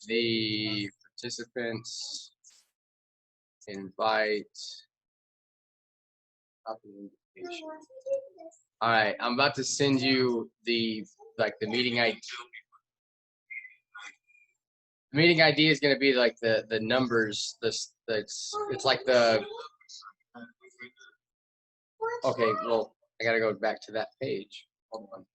the participants, invite, copy invitation. All right, I'm about to send you the meeting ID. The meeting ID is going to be like the numbers. It's like the. Okay, well, I got to go back to that page. Hold on.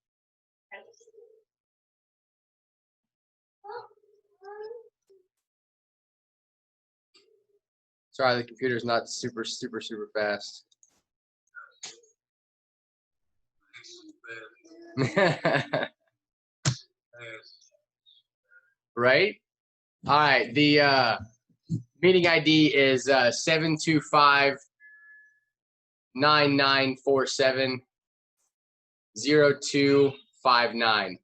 Sorry, the computer's not super fast. Right? All right, the meeting ID is 725 9947 0259.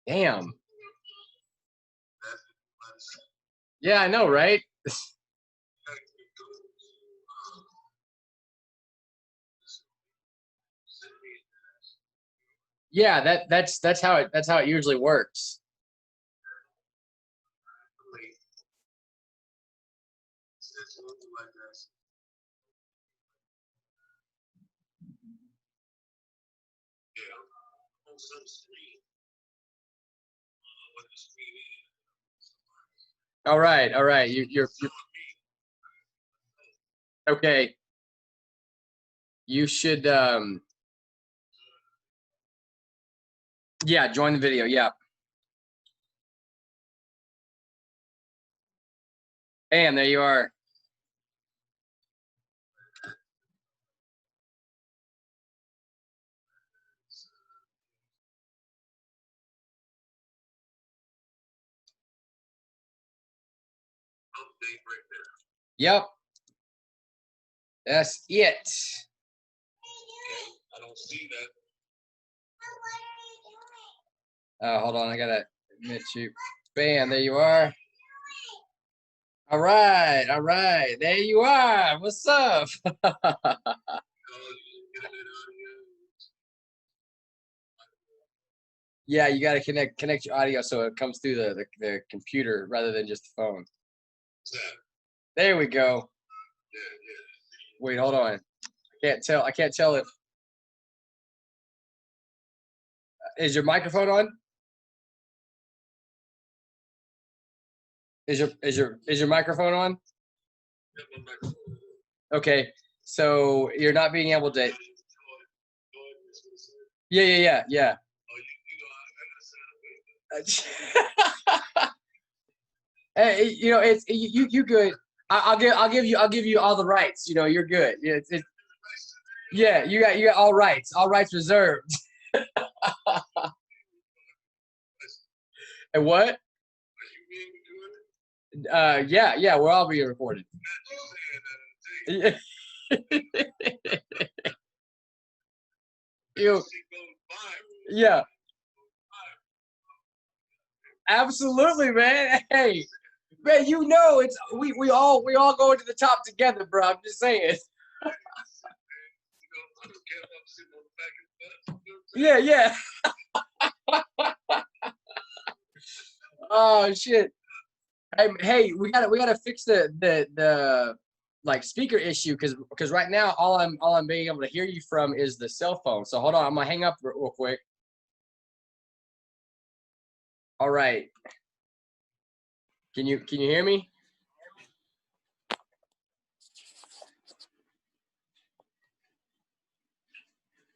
Damn. Yeah, I know, right? Yeah, that's how it usually works. All right. You're okay. You should yeah, join the video. Yeah. And there you are. HumpDay Break Down. Yep. That's it. I don't see that. Hold on. I gotta admit you. Bam, there you are. All right. There you are. What's up? Yeah, you gotta connect your audio so it comes through the computer rather than just the phone. There we go. Wait, hold on. I can't tell if is your microphone on? Is your microphone on? Okay, so you're not being able to. Yeah. Hey, it's you good. I'll give you all the rights. You're good. Yeah, you got all rights reserved. And what? Yeah, we're all being recorded. Yeah. Absolutely, man. Hey, man, it's we all go to the top together, bro. I'm just saying. Yeah. Oh shit. Hey, we gotta fix the like speaker issue because right now all I'm being able to hear you from is the cell phone. So hold on, I'm gonna hang up real quick. All right. Can you hear me?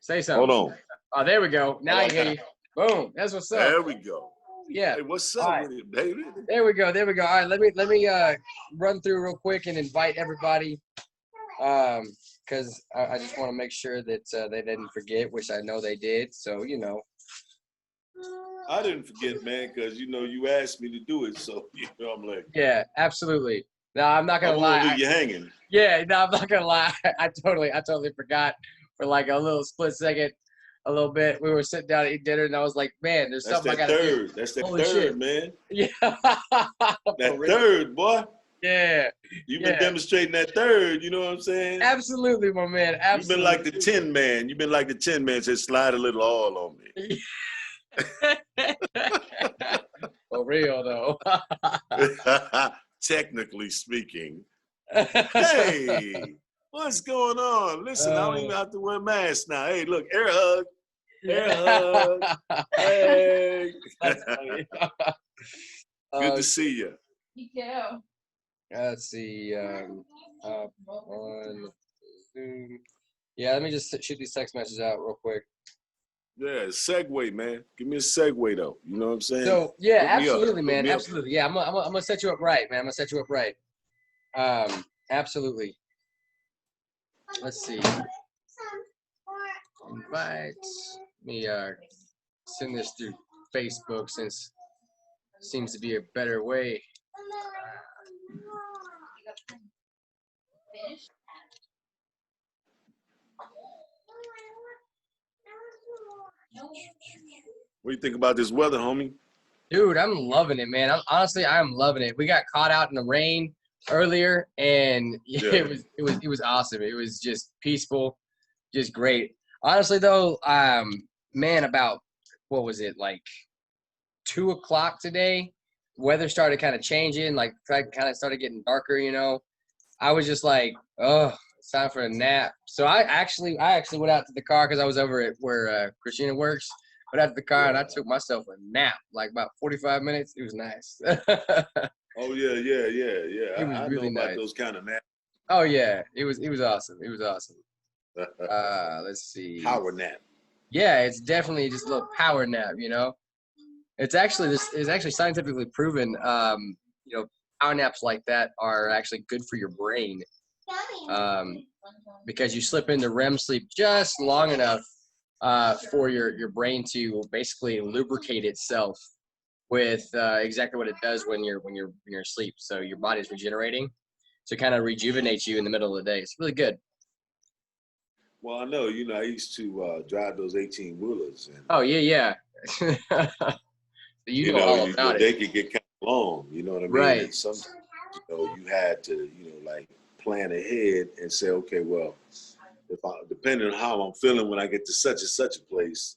Say something. Hold on. Oh, there we go. Now I hear you. Boom. That's what's up. There we go. Yeah. Hey, what's up with it, baby? There we go. All right, let me run through real quick and invite everybody. Because I just want to make sure that they didn't forget, which I know they did. So I didn't forget, man, because you asked me to do it, so I'm like. Yeah, absolutely. No, I'm not gonna lie. Leave you hanging. Yeah, no, I'm not gonna lie. I totally forgot for like a little split second. a little bit. We were sitting down to eat dinner, and I was like, man, there's something I got to do. That's that Holy third, shit. man. Yeah. That third, boy. Yeah. You've been demonstrating that third, you know what I'm saying? Absolutely, my man. Absolutely. You've been like the Tin Man. You've been like the Tin Man, said slide a little oil on me. For real, though. Technically speaking. Hey, what's going on? Listen, I don't even have to wear masks now. Hey, look, air hug. Air hug. Hey. That's funny. Good to see you. You too. Let's see. On Zoom. Yeah, let me just shoot these text messages out real quick. Yeah, segue, man. Give me a segue, though. You know what I'm saying? So, yeah, Hook me up. absolutely, man. Hook me up. Absolutely. Yeah, I'm gonna set you up right, man. I'm gonna set you up right. Absolutely. Let's see. Invite. Let me send this through Facebook since it seems to be a better way. What do you think about this weather, homie? Dude, I'm loving it, man. I'm loving it. We got caught out in the rain earlier, and it was awesome. It was just peaceful, just great. Honestly, though, man, about what was it, like 2 o'clock today? Weather started kind of changing, like kind of started getting darker. You know, I was just like, oh, it's time for a nap. So I actually went out to the car because I was over at where Christina works. Went out to the car and I took myself a nap, like about 45 minutes. It was nice. Oh yeah. It was I really know about nice. those kind of naps. Oh yeah, it was awesome. It was awesome. Let's see. Power nap. Yeah, it's definitely just a little power nap. You know, it's actually scientifically proven. You know, power naps like that are actually good for your brain. Because you slip into REM sleep just long enough for your brain to basically lubricate itself with exactly what it does when you're asleep. So your body's regenerating, so it kind of rejuvenates you in the middle of the day. It's really good. Well, I know. You know, I used to drive those 18-wheelers. Oh yeah. You know all about it. They could get kind of long. You know what I mean? Right. And sometimes, you had to, like plan ahead and say, okay, well, depending on how I'm feeling when I get to such and such a place,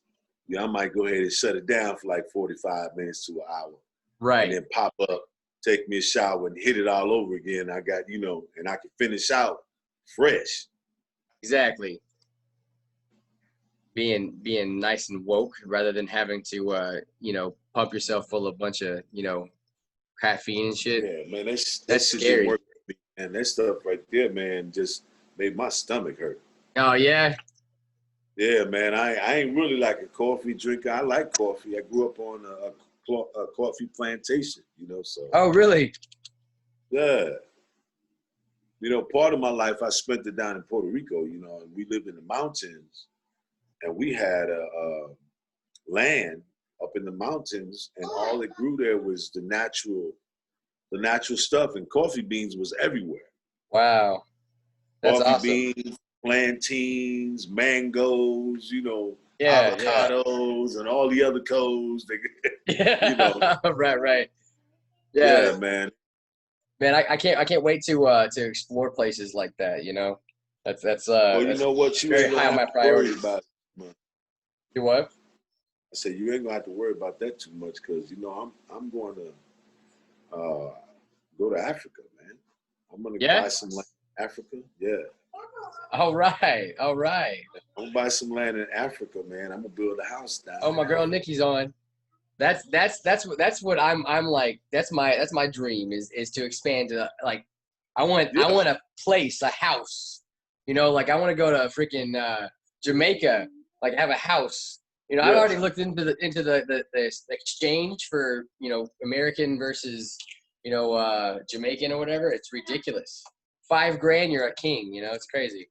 I might go ahead and shut it down for like 45 minutes to an hour. Right. And then pop up, take me a shower and hit it all over again. I got, and I can finish out fresh. Exactly. Being nice and woke rather than having to, pump yourself full of a bunch of, caffeine and shit. Yeah, man, that's scary. Didn't work for me. And that stuff right there, man, just made my stomach hurt. Oh, yeah? Yeah, man, I ain't really like a coffee drinker. I like coffee. I grew up on a coffee plantation, so. Oh, really? Yeah. Part of my life, I spent it down in Puerto Rico, and we lived in the mountains, and we had a land up in the mountains, and all that grew there was the natural stuff, and coffee beans was everywhere. Wow. That's coffee awesome. beans, plantains, mangoes, Yeah, avocados, and all the other codes. Right. Yeah, man. Man, I can't wait to explore places like that. That's well, you know what? You ain't high on my priorities. About You what? I said you ain't gonna have to worry about that too much because I'm going to go to Africa, man. I'm gonna buy some land in Africa. Yeah. All right. I'm gonna buy some land in Africa, man. I'm gonna build a house down. Oh, my girl Nikki's on. That's what I'm like. That's my dream is to expand to like I want a place, a house. Like I want to go to freaking Jamaica, like have a house. I've already looked into the exchange for American versus Jamaican or whatever. It's ridiculous. $5,000, you're a king. It's crazy.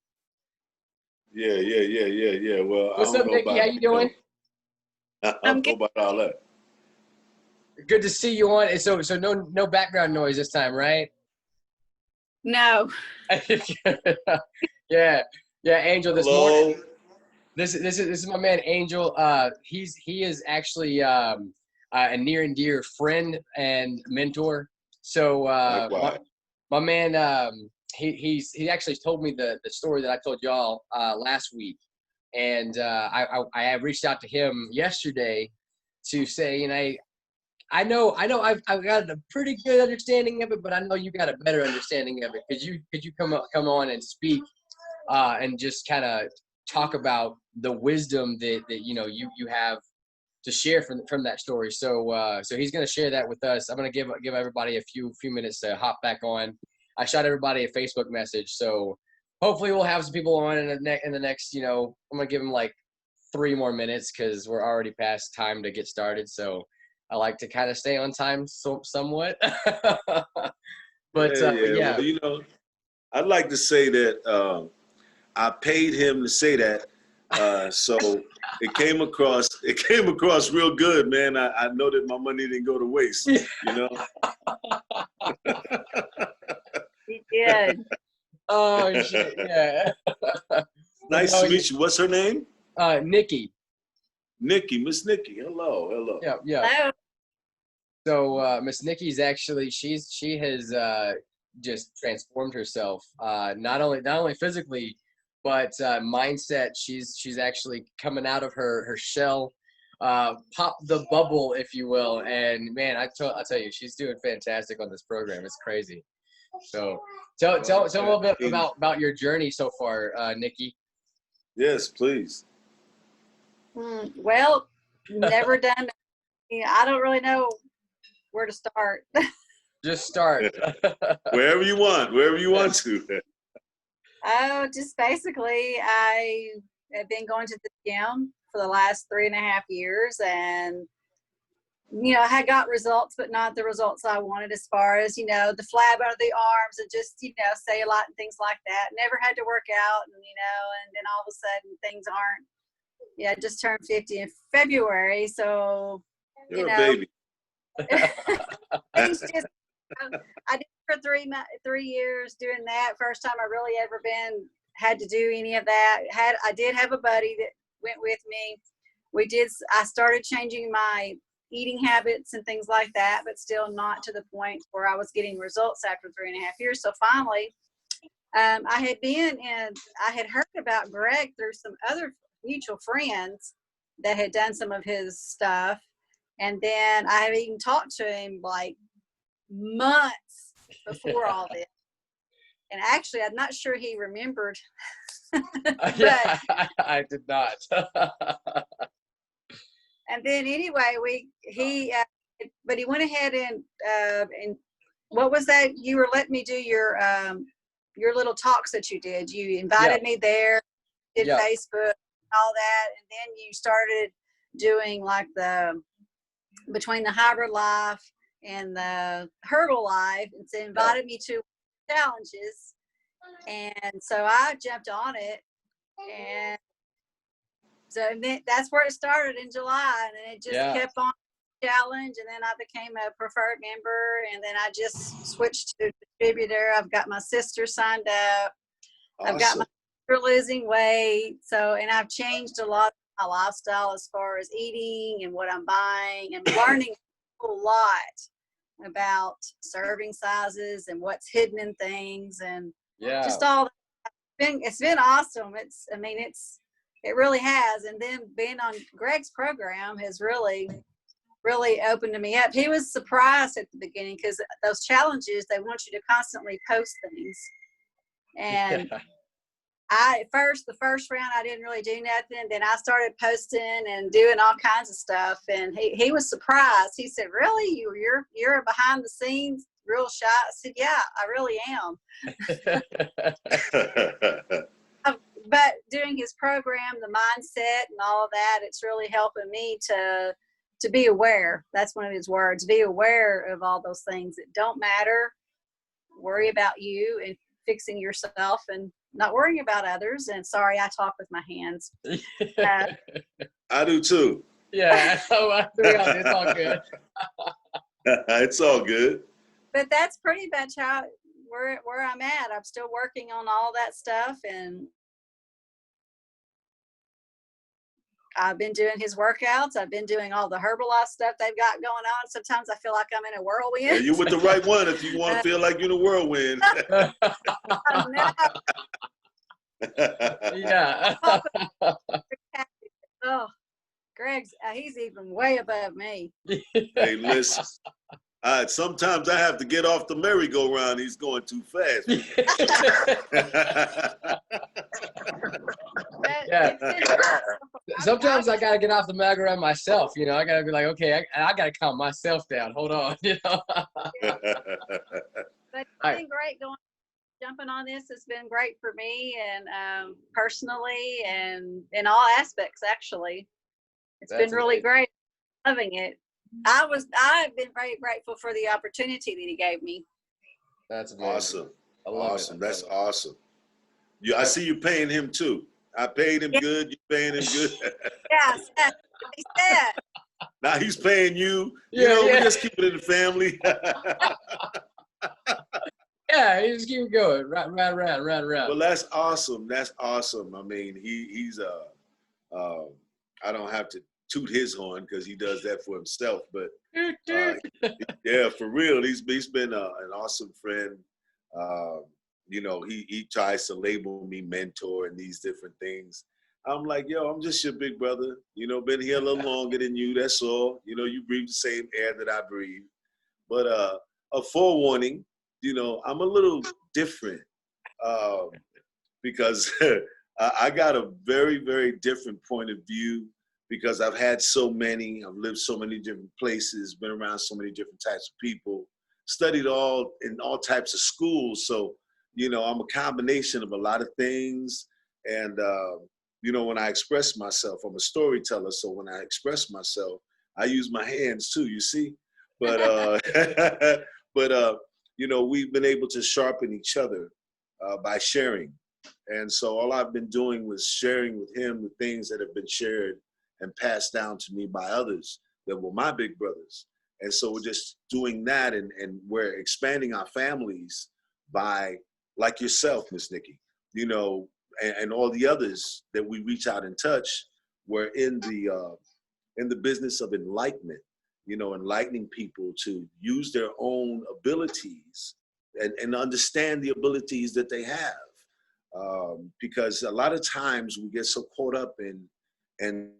Yeah. Well, What's up, Nikki? How you doing? I don't know about all that. Good to see you on. So no background noise this time, right? No. Yeah, Angel. This is my man Angel. He is actually a near and dear friend and mentor. So my man, he actually told me the story that I told y'all last week, and I have reached out to him yesterday to say, I know I've got a pretty good understanding of it, but I know you got a better understanding of it. Could you come on and speak and just kind of talk about the wisdom that you have to share from that story. So he's going to share that with us. I'm going to give everybody a few minutes to hop back on. I shot everybody a Facebook message, so hopefully we'll have some people on in the next. I'm going to give them like 3 more minutes because we're already past time to get started. So I like to kind of stay on time somewhat. But yeah. Well, I'd like to say that I paid him to say that. So it came across real good, man. I know that my money didn't go to waste, He did. Oh shit, yeah. Nice to meet you. What's her name? Nikki. Miss Nikki. Hello. Yeah. Hello. So Miss Nikki's actually she has just transformed herself, not only physically, but mindset. She's actually coming out of her shell, pop the bubble, if you will. And man, I'll tell you, she's doing fantastic on this program. It's crazy. So tell a little bit about your journey so far, Nikki. Yes, please. Well, never done. I don't really know where to start. Just start. Wherever you want to. Oh, just basically, I have been going to the gym for the last 3.5 years, and I had got results, but not the results I wanted as far as the flab under the arms and just say a lot and things like that. Never had to work out, and then all of a sudden things aren't. Yeah, I just turned 50 in February, so You're a baby. Things just. I did for 3 years doing that. First time I really ever had to do any of that. I did have a buddy that went with me. I started changing my eating habits and things like that, but still not to the point where I was getting results after 3.5 years. So finally, I had heard about Greg through some other mutual friends that had done some of his stuff. And then I had even talked to him like months before all this. And actually, I'm not sure he remembered. But, yeah, I did not. And then anyway, but he went ahead and what was that? You were letting me do your little talks that you did. You invited me there, did Facebook, all that, and then you started doing like between the hybrid life and the herbal life, and so invited me to challenges, and so I jumped on it, and so that's where it started in July, and then it just kept on challenge, and then I became a preferred member, and then I just switched to distributor. I've got my sister signed up. Awesome. I've got my sister losing weight, and I've changed a lot of my lifestyle as far as eating and what I'm buying, and learning a whole lot about serving sizes and what's hidden in things, and just all that. It's been awesome. It really has. And then being on Greg's program has really opened me up. He was surprised at the beginning because those challenges, they want you to constantly post things. And the first round, I didn't really do nothing. Then I started posting and doing all kinds of stuff. And he was surprised. He said, "Really? You're behind the scenes, real shy?" I said, "Yeah, I really am." But doing his program, the mindset and all of that, it's really helping me to be aware. That's one of his words. Be aware of all those things that don't matter. Worry about you and fixing yourself and not worrying about others. And sorry, I talk with my hands. I do too. Yeah, it's all good. It's all good. But that's pretty much where I'm at. I'm still working on all that stuff, and I've been doing his workouts. I've been doing all the Herbalife stuff they've got going on. Sometimes I feel like I'm in a whirlwind. Yeah, you're with the right one if you want to feel like you're in a whirlwind. Yeah. Oh, Greg's, he's even way above me. Hey, listen. Sometimes I have to get off the merry-go-round. He's going too fast. Yeah. Sometimes I gotta get off the merry-go-round myself. You know, I gotta be like, okay, I gotta calm myself down. Hold on. You know. But it's been great jumping on this. It's been great for me and personally and in all aspects. Actually, it's been really great. Loving it. I've been very grateful for the opportunity that he gave me. That's amazing. Awesome. I love awesome. it. That's awesome. I see you paying him too. I paid him good. You paying him good. Yes, he said. Now he's paying you. Yeah, you know, we just keep it in the family. Yeah, you just keep it going. Round. Well, that's awesome. That's awesome. I mean, he's I don't have to toot his horn because he does that for himself. But yeah, for real, he's been an awesome friend. You know, he tries to label me mentor and these different things. I'm like, yo, I'm just your big brother. You know, been here a little longer than you. That's all. You know, you breathe the same air that I breathe. But a forewarning, you know, I'm a little different because I got a very, very different point of view because I've had so many, I've lived so many different places, been around so many different types of people, studied in all types of schools. So, you know, I'm a combination of a lot of things. And, you know, when I express myself, I'm a storyteller. So when I express myself, I use my hands too, you see? But, you know, we've been able to sharpen each other by sharing. And so all I've been doing was sharing with him the things that have been shared and passed down to me by others that were my big brothers. And so we're just doing that, and we're expanding our families by, like yourself, Miss Nikki, you know, and all the others that we reach out and touch. We're in the business of enlightenment, you know, enlightening people to use their own abilities and understand the abilities that they have. Because a lot of times we get so caught up in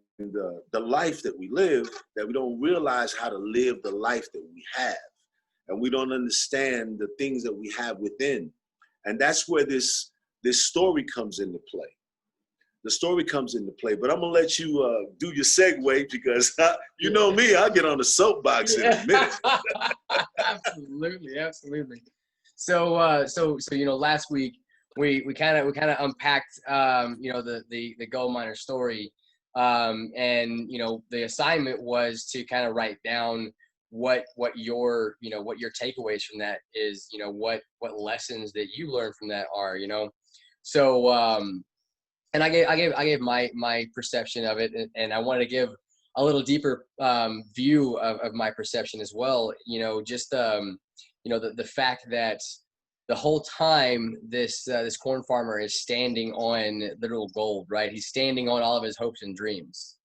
the life that we live that we don't realize how to live the life that we have. And we don't understand the things that we have within. And that's where this story comes into play. The story comes into play. But I'm going to let you do your segue because you know me, I'll get on the soapbox in a minute. Absolutely. So, you know, last week we kind of unpacked, you know, the gold miner story. And, you know, the assignment was to kind of write down what your takeaways from that is, you know, what lessons that you learned from that are, you know. So, and I gave my perception of it, and I wanted to give a little deeper view of my perception as well. You know, just you know, the fact that the whole time this corn farmer is standing on literal gold, right? He's standing on all of his hopes and dreams.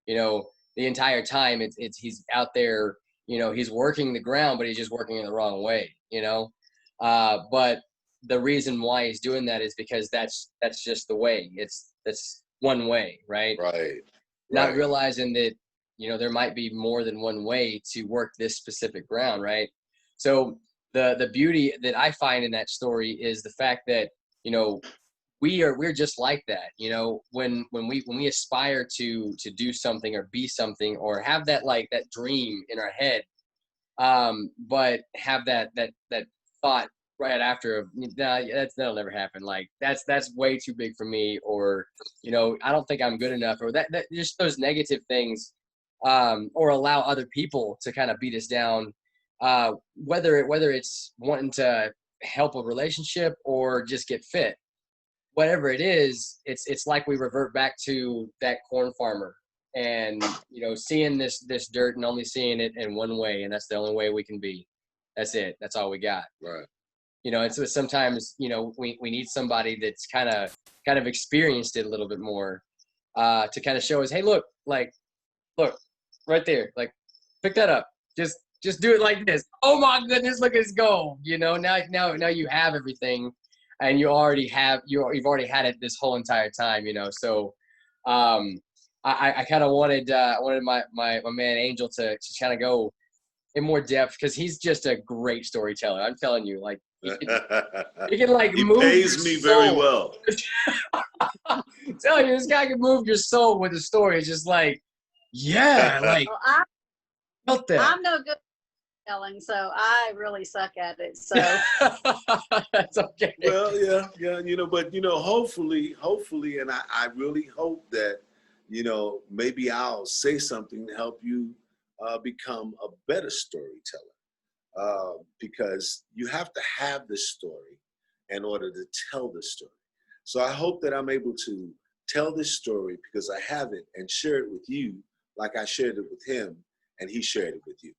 You know, the entire time it's he's out there. You know, he's working the ground, but he's just working in the wrong way. You know, but the reason why he's doing that is because that's just the way. That's one way, right? Right. Not realizing that, you know, there might be more than one way to work this specific ground, right? So the beauty that I find in that story is the fact that, you know, we're just like that. You know, when we aspire to do something or be something or have that dream in our head, but have that thought right after of, nah, that'll never happen. Like that's way too big for me, or, you know, I don't think I'm good enough, or that just those negative things, or allow other people to kind of beat us down, whether it's wanting to help a relationship or just get fit, whatever it is, it's like we revert back to that corn farmer and, you know, seeing this dirt and only seeing it in one way, and that's the only way we can be. That's it. That's all we got. Right. You know, and so sometimes, you know, we need somebody that's kind of experienced it a little bit more to kind of show us, hey, look right there, like pick that up, just do it like this. Oh my goodness, look at this go. Now you have everything, and you've already had it this whole entire time. So I kind of wanted my man Angel to kind of go in more depth, because he's just a great storyteller. I'm telling you, like he can like he move pays your me soul. very well. I'm telling you, this guy can move your soul with a story. It's just like, yeah, like Well, felt that. I'm no good at telling, so I really suck at it. So That's okay. Well, yeah, but hopefully, and I really hope that, maybe I'll say something to help you become a better storyteller, because you have to have this story in order to tell the story. So I hope that I'm able to tell this story because I have it and share it with you, like I shared it with him and he shared it with you.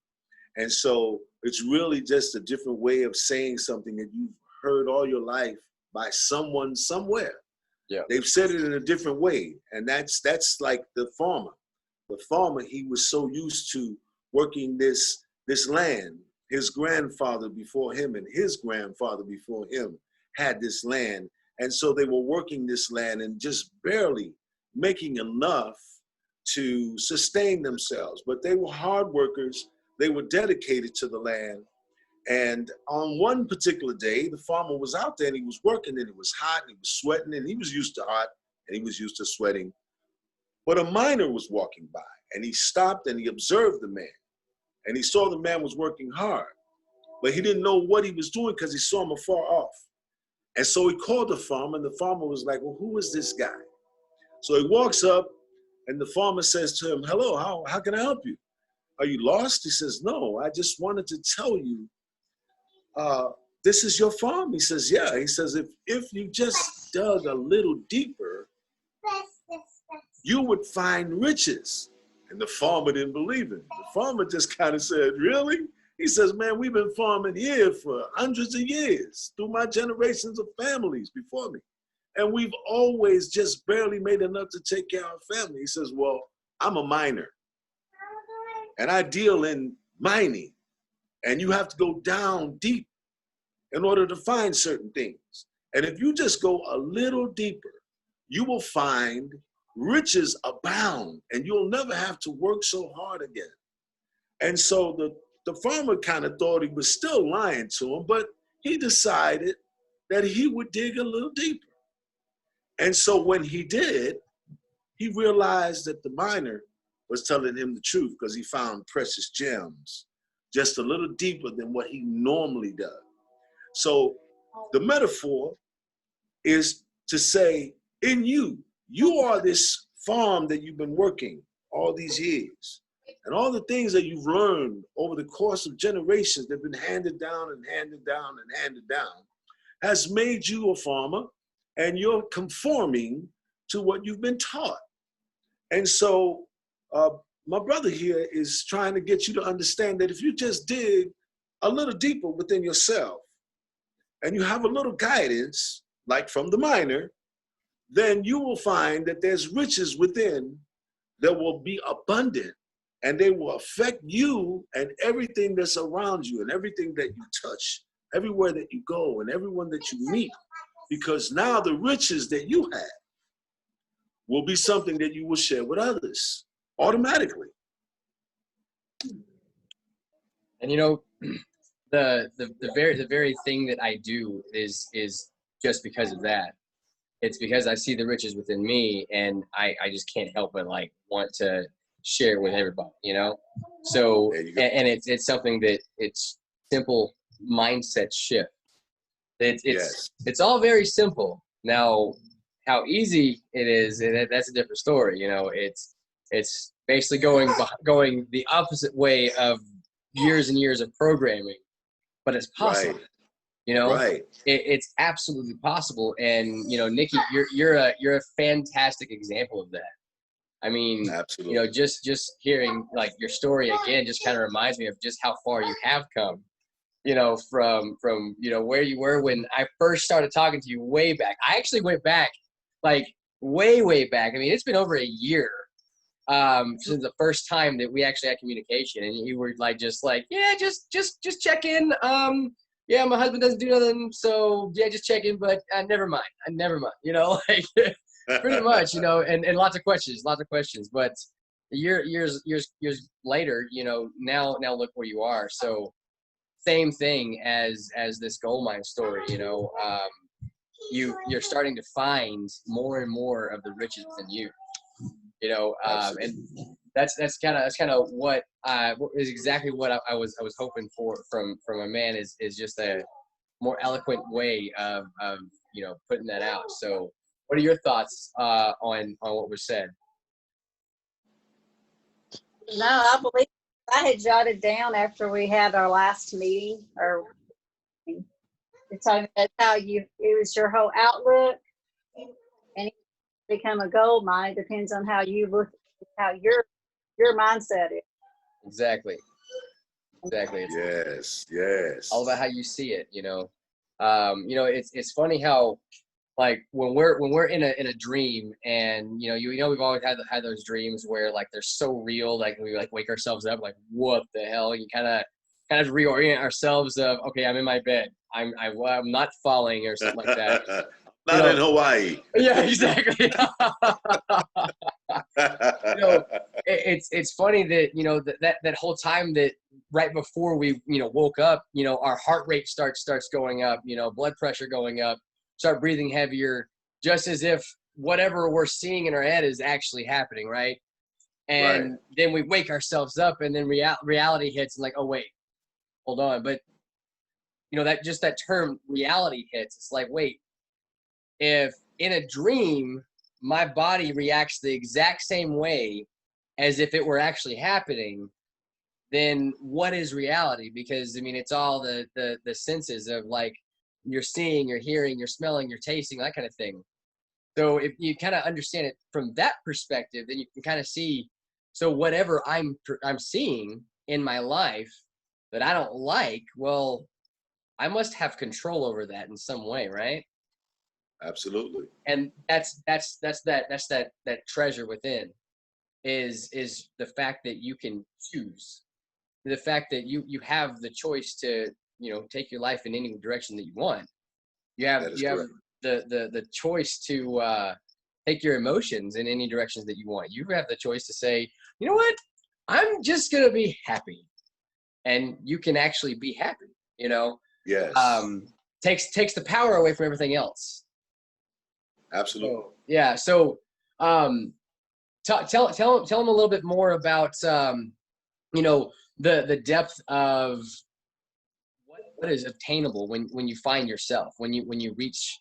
And so it's really just a different way of saying something that you've heard all your life by someone somewhere. Yeah. They've said it in a different way. And that's like the farmer. The farmer, he was so used to working this land. His grandfather before him and his grandfather before him had this land. And so they were working this land and just barely making enough to sustain themselves. But they were hard workers. They were dedicated to the land. And on one particular day, the farmer was out there and he was working, and it was hot and he was sweating, and he was used to hot and he was used to sweating. But a miner was walking by, and he stopped and he observed the man, and he saw the man was working hard, but he didn't know what he was doing because he saw him afar off. And so he called the farmer, and the farmer was like, well, who is this guy? So he walks up, and the farmer says to him, hello, how can I help you? Are you lost? He says, no, I just wanted to tell you, this is your farm? He says, yeah. He says, if you just dug a little deeper, you would find riches. And the farmer didn't believe him. The farmer just kind of said, really? He says, man, we've been farming here for hundreds of years, through my generations of families before me. And we've always just barely made enough to take care of our family. He says, well, I'm a miner, and I deal in mining. And you have to go down deep in order to find certain things. And if you just go a little deeper, you will find riches abound, and you'll never have to work so hard again. And so the farmer kind of thought he was still lying to him, but he decided that he would dig a little deeper. And so when he did, he realized that the miner was telling him the truth, because he found precious gems just a little deeper than what he normally does. So the metaphor is to say, in you are this farm that you've been working all these years. And all the things that you've learned over the course of generations that have been handed down and handed down and handed down has made you a farmer, and you're conforming to what you've been taught. And so my brother here is trying to get you to understand that if you just dig a little deeper within yourself and you have a little guidance, like from the miner, then you will find that there's riches within that will be abundant, and they will affect you and everything that's around you and everything that you touch, everywhere that you go and everyone that you meet, because now the riches that you have will be something that you will share with others automatically. And the very thing that I do is just because of that. It's because I see the riches within me, and I just can't help but like want to share it with everybody, So, and it's something that it's simple mindset shift. It's all very simple. Now, how easy it is, that's a different story. It's basically going the opposite way of years and years of programming, but it's possible. Right. Right. It's absolutely possible. And Nikki, you're a fantastic example of that. I mean, absolutely. Just hearing like your story again just kind of reminds me of just how far you have come. From where you were when I first started talking to you way back. I actually went back like way back. I mean, it's been over a year since the first time that we actually had communication, and you were like, yeah, just check in. Yeah, my husband doesn't do nothing, so yeah, just check in. But never mind. You know, like pretty much, you know, and lots of questions. But years later, you know, now look where you are. So same thing as this gold mine story, you know. You're starting to find more and more of the riches within you, you know, and that's kind of what is exactly what I was hoping for from a man is just a more eloquent way of you know, putting that out. So what are your thoughts on what was said? No, I believe I had jotted down after we had our last meeting, or you're talking about how it was your whole outlook, and it become a gold mine. It depends on how you look, how your mindset is. Exactly. Yes. All about how you see it, you know. You know, it's funny how, like, when we're in a dream, and you know we've always had those dreams where like they're so real, like we like wake ourselves up like, what the hell? You kind of reorient ourselves of, okay, I'm in my bed, I'm not falling or something like that. Not in Hawaii. Yeah, exactly. You know, it's funny that, you know, that whole time, that right before we, you know, woke up, you know, our heart rate starts going up, you know, blood pressure going up, start breathing heavier, just as if whatever we're seeing in our head is actually happening, right? And then we wake ourselves up, and then reality hits, and like, oh wait, hold on. But you know, that term reality hits, it's like, wait, if in a dream my body reacts the exact same way as if it were actually happening, then what is reality? Because I mean, it's all the senses of, like, you're seeing, you're hearing, you're smelling, you're tasting, that kind of thing. So if you kind of understand it from that perspective, then you can kind of see, so whatever I'm seeing in my life that I don't like, well, I must have control over that in some way, right? Absolutely. And that's that treasure within, is the fact that you can choose, the fact that you have the choice to, you know, take your life in any direction that you want. You have the choice to take your emotions in any directions that you want. You have the choice to say, you know what, I'm just gonna be happy, and you can actually be happy. You know, Yes. Takes the power away from everything else. Absolutely. So, yeah. So, tell them a little bit more about, you know, the depth of what is obtainable when you find yourself, when you reach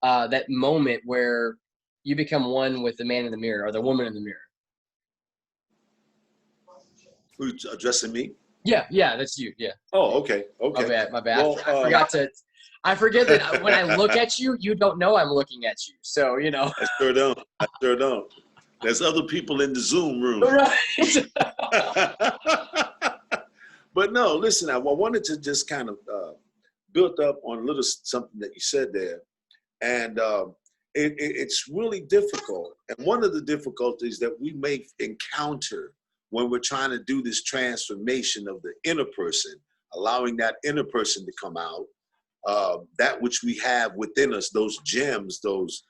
that moment where you become one with the man in the mirror or the woman in the mirror. Who you addressing me? Yeah, that's you. Yeah. Oh, okay. My bad. Well, I forget that when I look at you, you don't know I'm looking at you. So, you know. I sure don't. There's other people in the Zoom room. Right. But no, listen, I wanted to just kind of build up on a little something that you said there. And it's really difficult. And one of the difficulties that we may encounter when we're trying to do this transformation of the inner person, allowing that inner person to come out, that which we have within us, those gems, those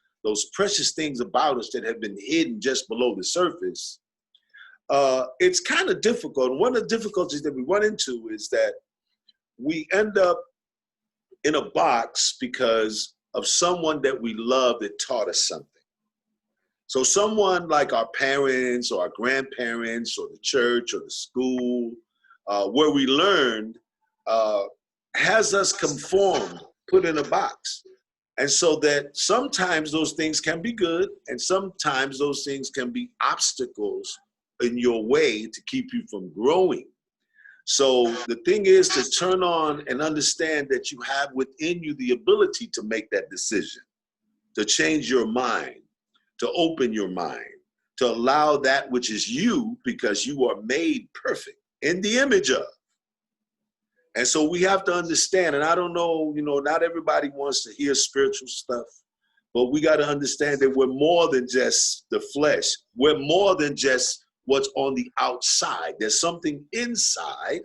precious things about us that have been hidden just below the surface. It's kind of difficult. One of the difficulties that we run into is that we end up in a box because of someone that we love that taught us something. So someone like our parents or our grandparents or the church or the school, where we learned, has us conformed, put in a box. And so that sometimes those things can be good, and sometimes those things can be obstacles in your way to keep you from growing. So the thing is to turn on and understand that you have within you the ability to make that decision, to change your mind, to open your mind, to allow that which is you, because you are made perfect in the image of. And so we have to understand, and I don't know, you know, not everybody wants to hear spiritual stuff. But we got to understand that we're more than just the flesh. We're more than just what's on the outside. There's something inside,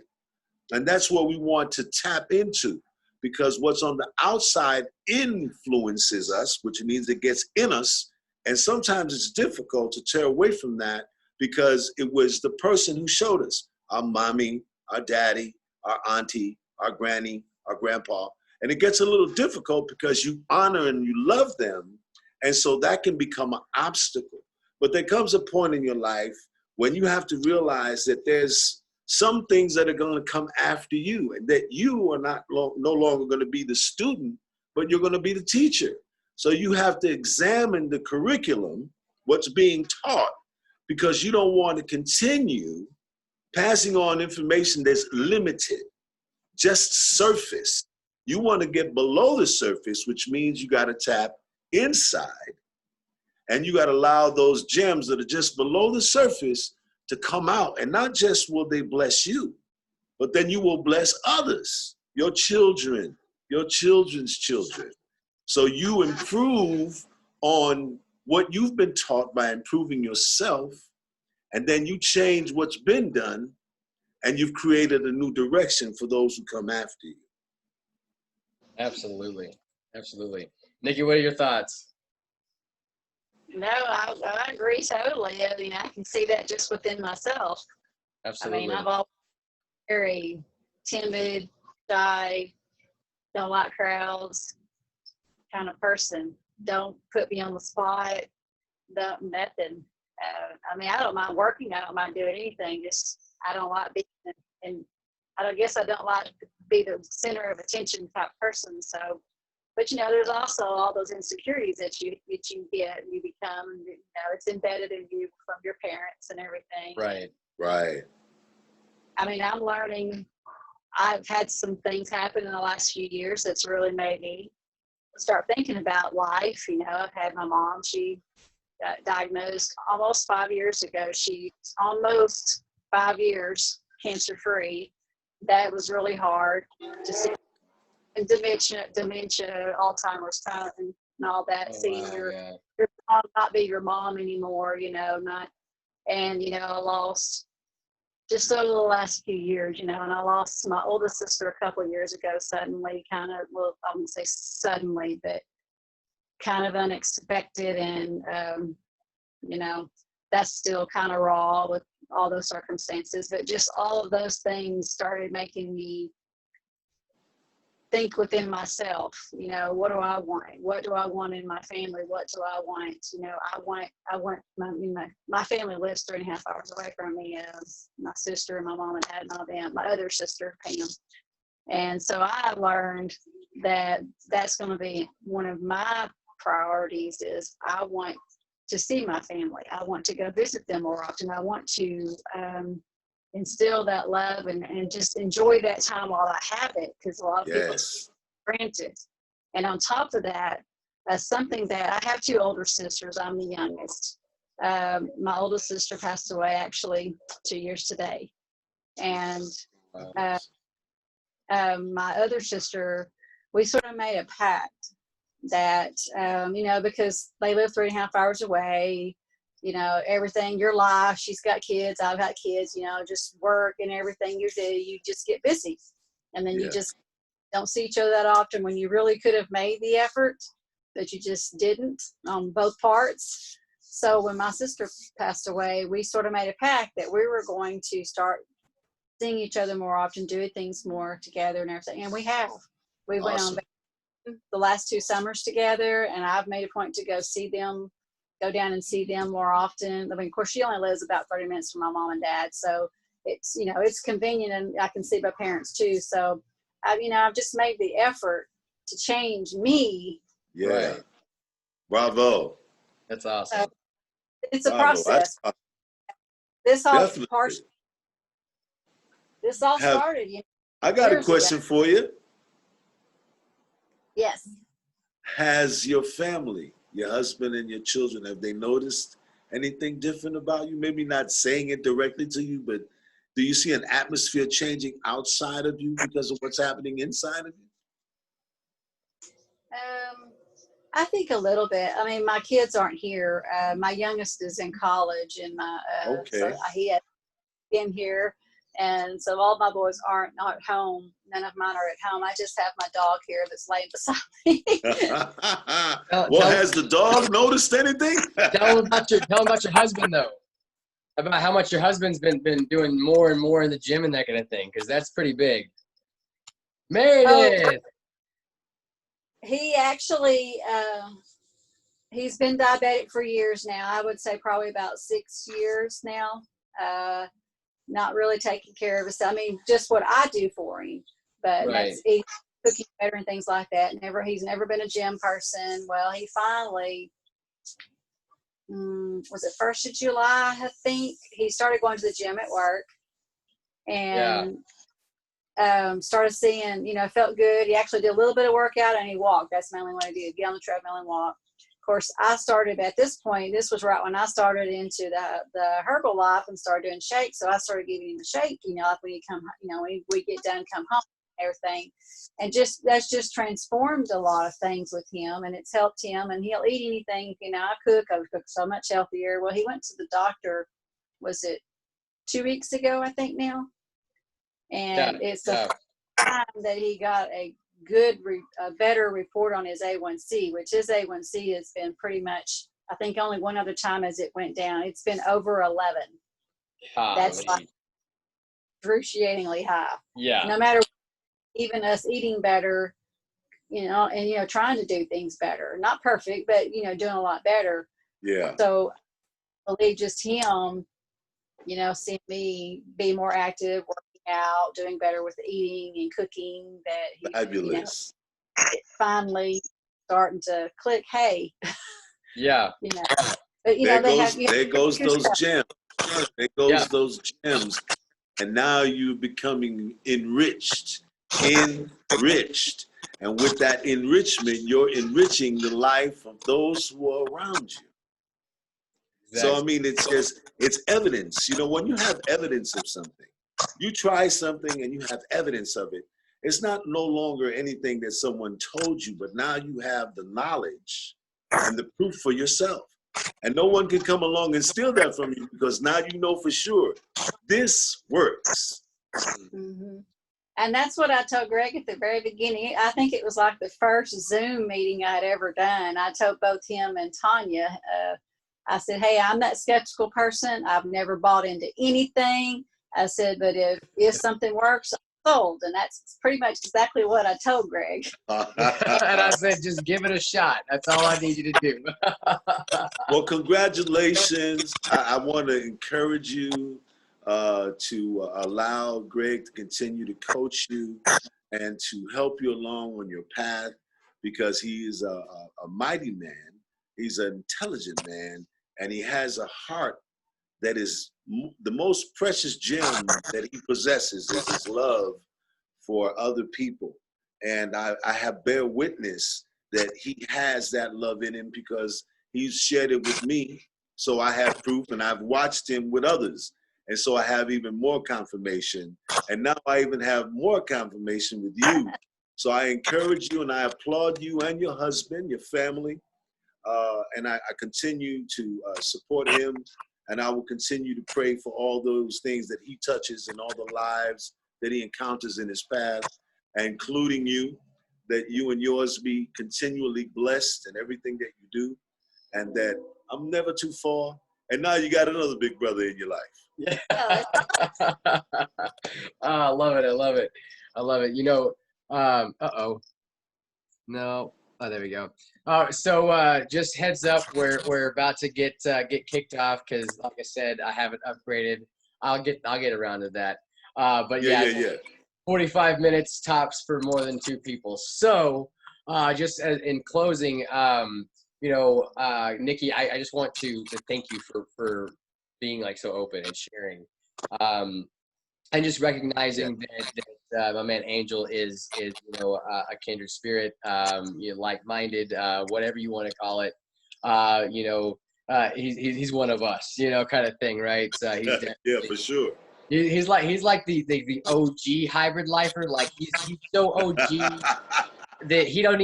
and that's what we want to tap into, because what's on the outside influences us, which means it gets in us. And sometimes it's difficult to tear away from that because it was the person who showed us, our mommy, our daddy, our auntie, our granny, our grandpa. And it gets a little difficult because you honor and you love them. And so that can become an obstacle. But there comes a point in your life when you have to realize that there's some things that are going to come after you, and that you are no longer going to be the student, but you're going to be the teacher. So you have to examine the curriculum, what's being taught, because you don't want to continue passing on information that's limited, just surface. You want to get below the surface, which means you got to tap inside, and you got to allow those gems that are just below the surface to come out. And not just will they bless you, but then you will bless others, your children, your children's children. So you improve on what you've been taught by improving yourself, and then you change what's been done, and you've created a new direction for those who come after you. Absolutely. Absolutely. Nikki, what are your thoughts? No, I agree totally. I mean, I can see that just within myself. Absolutely. I mean, I've always been very timid, shy, don't like crowds kind of person. Don't put me on the spot, nothing. I mean, I don't mind working. I don't mind doing anything. Just, I don't like being, and I guess I don't like to be the center of attention type person. So, but you know, there's also all those insecurities that you get, and you become, you know, it's embedded in you from your parents and everything. Right. Right. I mean, I'm learning. I've had some things happen in the last few years that's really made me start thinking about life. You know, I've had my mom, she got diagnosed almost 5 years ago. She's almost 5 years cancer-free. That was really hard to see. And dementia, Alzheimer's time, and all that. Oh, Seeing wow, your yeah. mom not be your mom anymore, you know, and you know, I lost just over the last few years, you know, and I lost my oldest sister a couple of years ago suddenly, kind of, well, I wouldn't say suddenly, but kind of unexpected, and you know, that's still kind of raw with all those circumstances, but just all of those things started making me think within myself, you know, what do I want? What do I want in my family? What do I want? You know, I want my family lives 3.5 hours away from me, my sister and my mom and dad and all them, my other sister, Pam. And so I learned that that's going to be one of my priorities is I want to see my family. I want to go visit them more often. I want to instill that love and just enjoy that time while I have it, because a lot of people take it for granted. And on top of that, something that I have 2 older sisters. I'm the youngest. My oldest sister passed away actually 2 years today. And my other sister, we sort of made a pact that, you know, because they live 3.5 hours away, you know, everything, your life, she's got kids, I've got kids, you know, just work and everything you do, you just get busy. And then you just don't see each other that often when you really could have made the effort, but you just didn't on both parts. So when my sister passed away, we sort of made a pact that we were going to start seeing each other more often, doing things more together and everything. And we have. We went on the last 2 summers together, and I've made a point to go down and see them more often. I mean, of course, she only lives about 30 minutes from my mom and dad, so it's, you know, it's convenient, and I can see my parents too. So, you know, I've just made the effort to change me. Yeah. Right. Bravo. That's awesome. It's a process. Awesome. This all Definitely. This all started. You know, I got a question for you. Yes. Has your family, your husband and your children, have they noticed anything different about you? Maybe not saying it directly to you, but do you see an atmosphere changing outside of you because of what's happening inside of you? I think a little bit. I mean, my kids aren't here. My youngest is in college, and so Okay. he had been here, and so all my boys aren't at home. None of mine are at home. I just have my dog here that's laying beside me. Well, has the dog noticed anything? Tell them about your husband though. About how much your husband's been doing more and more in the gym and that kind of thing, because that's pretty big. Meredith. He actually, he's been diabetic for years now. I would say probably about 6 years now. Not really taking care of us. I mean, just what I do for him, but Right. that's eating, cooking better and things like that. He's never been a gym person. Well, he finally, was it 1st of July, I think, he started going to the gym at work, and started seeing, felt good. He actually did a little bit of workout, and he walked. That's mainly what he did, get on the treadmill and walk. Of course, I started at this point, this was right when I started into the herbal life and started doing shakes. So I started giving him a shake, like when you come, when we get done, come home, and everything. And that's just transformed a lot of things with him, and it's helped him, and he'll eat anything. I cook so much healthier. Well, he went to the doctor, was it 2 weeks ago, I think now? And it's the first time that he got a better report on his A1C, which his A1C has been pretty much, I think only one other time as it went down. It's been over 11. That's like excruciatingly high. Yeah. No matter, even us eating better, and, trying to do things better. Not perfect, but, doing a lot better. Yeah. So I believe just him, seeing me be more active, working out, doing better with eating and cooking, that he, Fabulous. Finally starting to click. Hey, Yeah. But there goes those gems. There goes those gems, and now you're becoming enriched, and with that enrichment, you're enriching the life of those who are around you. Exactly. So I mean, it's evidence. When you have evidence of something, you try something and you have evidence of it. It's not no longer anything that someone told you, but now you have the knowledge and the proof for yourself. And no one can come along and steal that from you, because now you know for sure this works. Mm-hmm. And that's what I told Greg at the very beginning. I think it was like the first Zoom meeting I'd ever done. I told both him and Tanya, I said, hey, I'm that skeptical person. I've never bought into anything. I said, but if something works, I'm sold. And that's pretty much exactly what I told Greg. And I said, just give it a shot. That's all I need you to do. Well, congratulations. I want to encourage you to allow Greg to continue to coach you and to help you along on your path, because he is a mighty man. He's an intelligent man, and he has a heart that is the most precious gem that he possesses is his love for other people. And I have bear witness that he has that love in him, because he's shared it with me. So I have proof, and I've watched him with others. And so I have even more confirmation. And now I even have more confirmation with you. So I encourage you, and I applaud you and your husband, your family. And I continue to support him. And I will continue to pray for all those things that he touches and all the lives that he encounters in his path, including you, that you and yours be continually blessed in everything that you do, and that I'm never too far. And now you got another big brother in your life. Yeah. I love it. I love it. I love it. No. Oh, there we go. So just heads up, we're about to get kicked off, because, like I said, I haven't upgraded. I'll get around to that. But yeah. 45 minutes tops for more than two people. So just in closing, Nikki, I just want to thank you for being like so open and sharing, and just recognizing that my man Angel is a kindred spirit, like-minded, whatever you want to call it. He's one of us, kind of thing, right? He's yeah, for sure. He's like the OG hybrid lifer. Like he's so OG. that he didn't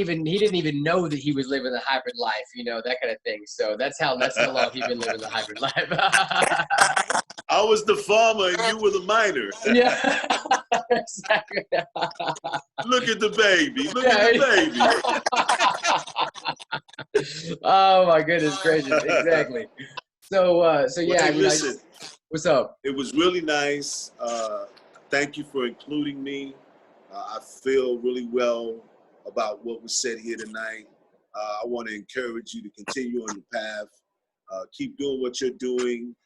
even know that he was living the hybrid life, you know, that kind of thing. So that's how long he's been living the hybrid life. I was the farmer and you were the miner. Yeah, exactly. Look at the baby. Look at the baby. Oh my goodness gracious! Exactly. So yeah. Hey, listen. What's up? It was really nice. Thank you for including me. I feel really well about what was said here tonight. I want to encourage you to continue on your path. Keep doing what you're doing.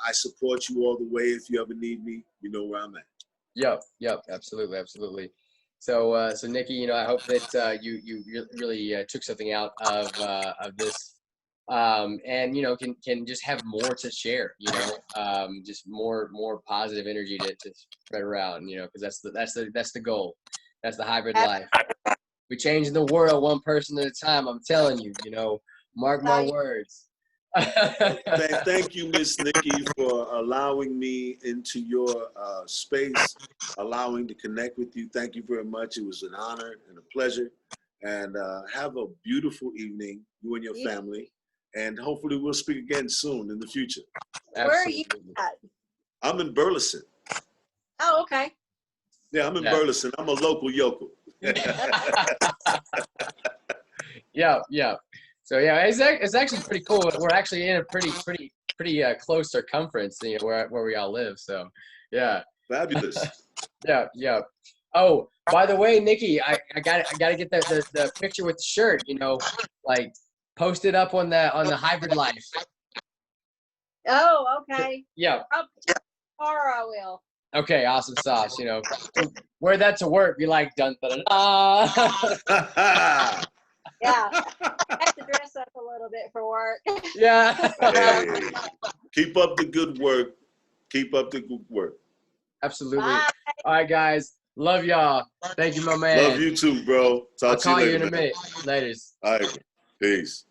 I support you all the way. If you ever need me, you know where I'm at. Yep, absolutely. So, Nikki, you know, I hope that you really took something out of this, and you know, can just have more to share. You know, just more positive energy to spread around. You know, because that's the goal. That's the hybrid life. We're changing the world one person at a time. I'm telling you. You know, mark my words. Thank you, Miss Nikki, for allowing me into your space, allowing to connect with you. Thank you very much. It was an honor and a pleasure. And have a beautiful evening, you and your family. And hopefully we'll speak again soon in the future. Where are you at? I'm in Burleson. Oh, okay. Yeah, I'm in Burleson. I'm a local yokel. Yeah. So yeah, it's actually pretty cool. We're actually in a pretty close circumference, you know, where we all live. So yeah. Fabulous. Yeah. Oh, by the way, Nikki, I gotta get the picture with the shirt. You know, like post it up on the hybrid life. Oh, okay. Yeah. Tomorrow I will. Okay, awesome sauce. You know, wear that to work. Be like dun da da. Yeah, I have to dress up a little bit for work. Yeah. Hey, keep up the good work. Keep up the good work. Absolutely. Bye. All right, guys. Love y'all. Thank you, my man. Love you too, bro. I'll Talk to you call later, you in a man. minute. Laters. All right. Peace.